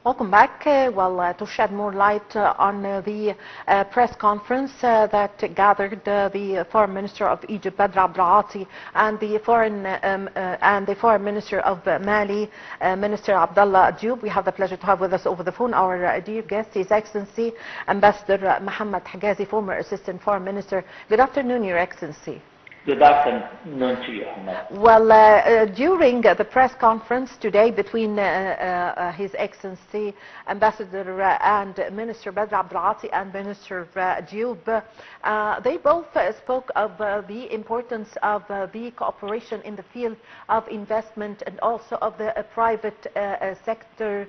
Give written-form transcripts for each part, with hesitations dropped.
Welcome back. To shed more light on the press conference that gathered the Foreign Minister of Egypt, Badr Abdelati, and the Foreign Minister of Mali, Minister Abdallah Diop. We have the pleasure to have with us over the phone our dear guest, His Excellency Ambassador Mohamed Hegazy, former Assistant Foreign Minister. Good afternoon, Your Excellency. Good afternoon to you, Ahmed. During the press conference today between His Excellency Ambassador and Minister Badr Abdelati and Minister Diop, they both spoke of the importance of the cooperation in the field of investment and also of the private sector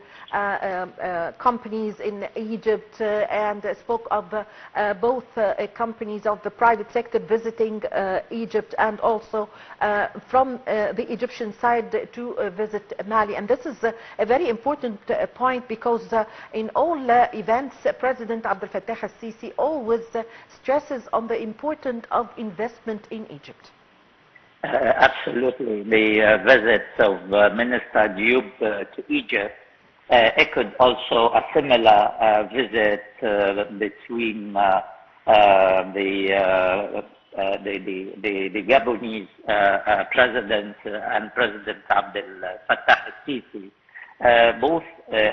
companies in Egypt, and spoke of both companies of the private sector visiting Egypt and also from the Egyptian side to visit Mali. And this is a very important point because in all events, President Abdel Fattah al-Sisi always stresses on the importance of investment in Egypt. Absolutely. The visit of Minister Diop to Egypt echoed also a similar visit between the Gabonese president and President Abdel Fattah al-Sisi. Both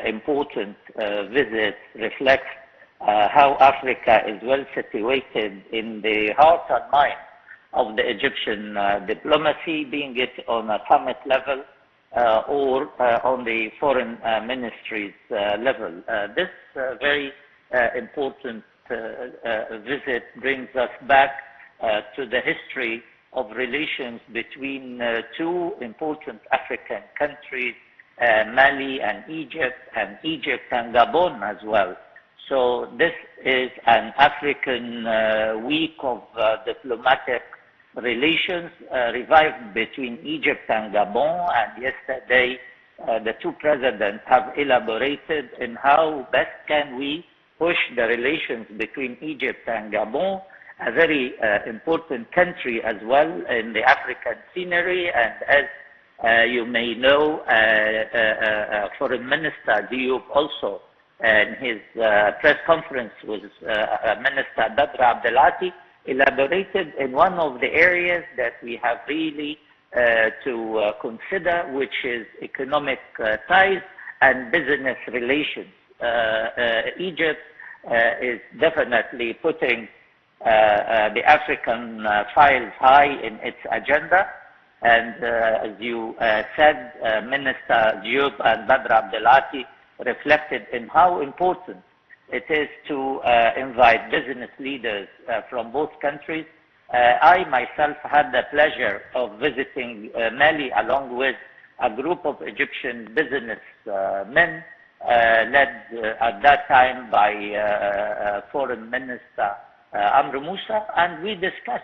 important visits reflect how Africa is well situated in the heart and mind of the Egyptian diplomacy, being it on a summit level or on the foreign ministries level. This very important visit brings us back to the history of relations between two important African countries, Mali and Egypt and Gabon as well. So this is an African week of diplomatic relations revived between Egypt and Gabon, and yesterday the two presidents have elaborated in how best can we push the relations between Egypt and Gabon, a very important country as well in the African scenery. And as you may know, Foreign Minister Diop also in his press conference with Minister Badr Abdelati elaborated in one of the areas that we have really to consider, which is economic ties and business relations. Egypt is definitely putting the African files high in its agenda, and as you said, Minister Diop and Badr Abdelati reflected in how important it is to invite business leaders from both countries. I myself had the pleasure of visiting Mali along with a group of Egyptian business men led at that time by Foreign Minister Amr Moussa, and we discussed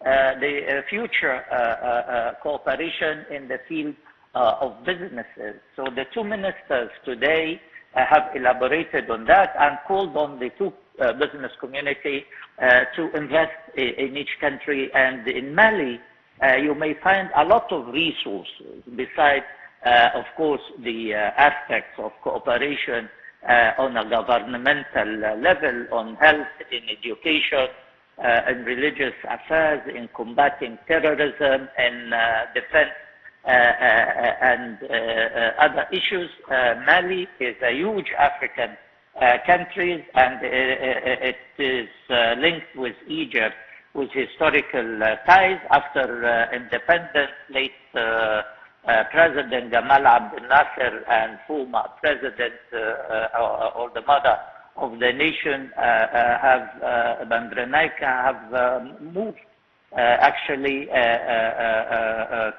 the future cooperation in the field of businesses. So the two ministers today have elaborated on that and called on the two business community to invest in each country. And in Mali, you may find a lot of resources besides, of course, the aspects of cooperation on a governmental level, on health, in education, in religious affairs, in combating terrorism, in defense, and other issues. Mali is a huge African country, and it is linked with Egypt with historical ties. After independence, late President Gamal Abdel Nasser and former President or the mother of the nation Bandrenaika have moved actually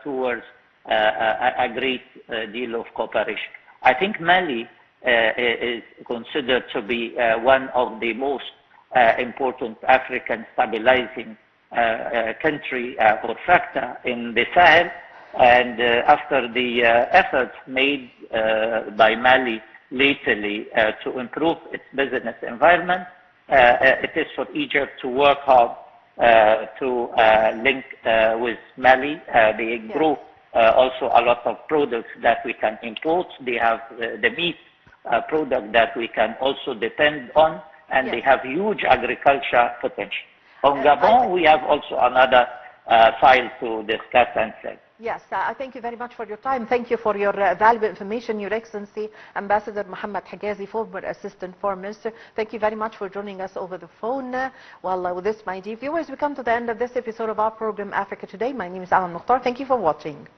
towards a great deal of cooperation. I think Mali is considered to be one of the most important African stabilizing country or factor in the Sahel. And after the efforts made by Mali lately to improve its business environment, it is for Egypt to work hard to link with Mali. They grow also a lot of products that we can import. They have the meat product that we can also depend on, and Yes. they have huge agriculture potential. On Gabon, we have also another file to discuss and say. Yes, I thank you very much for your time. Thank you for your valuable information, Your Excellency, Ambassador Mohamed Hegazy, former Assistant Foreign Minister. Thank you very much for joining us over the phone. Well, with this, my dear viewers, we come to the end of this episode of our program, Africa Today. My name is Alan Mukhtar. Thank you for watching.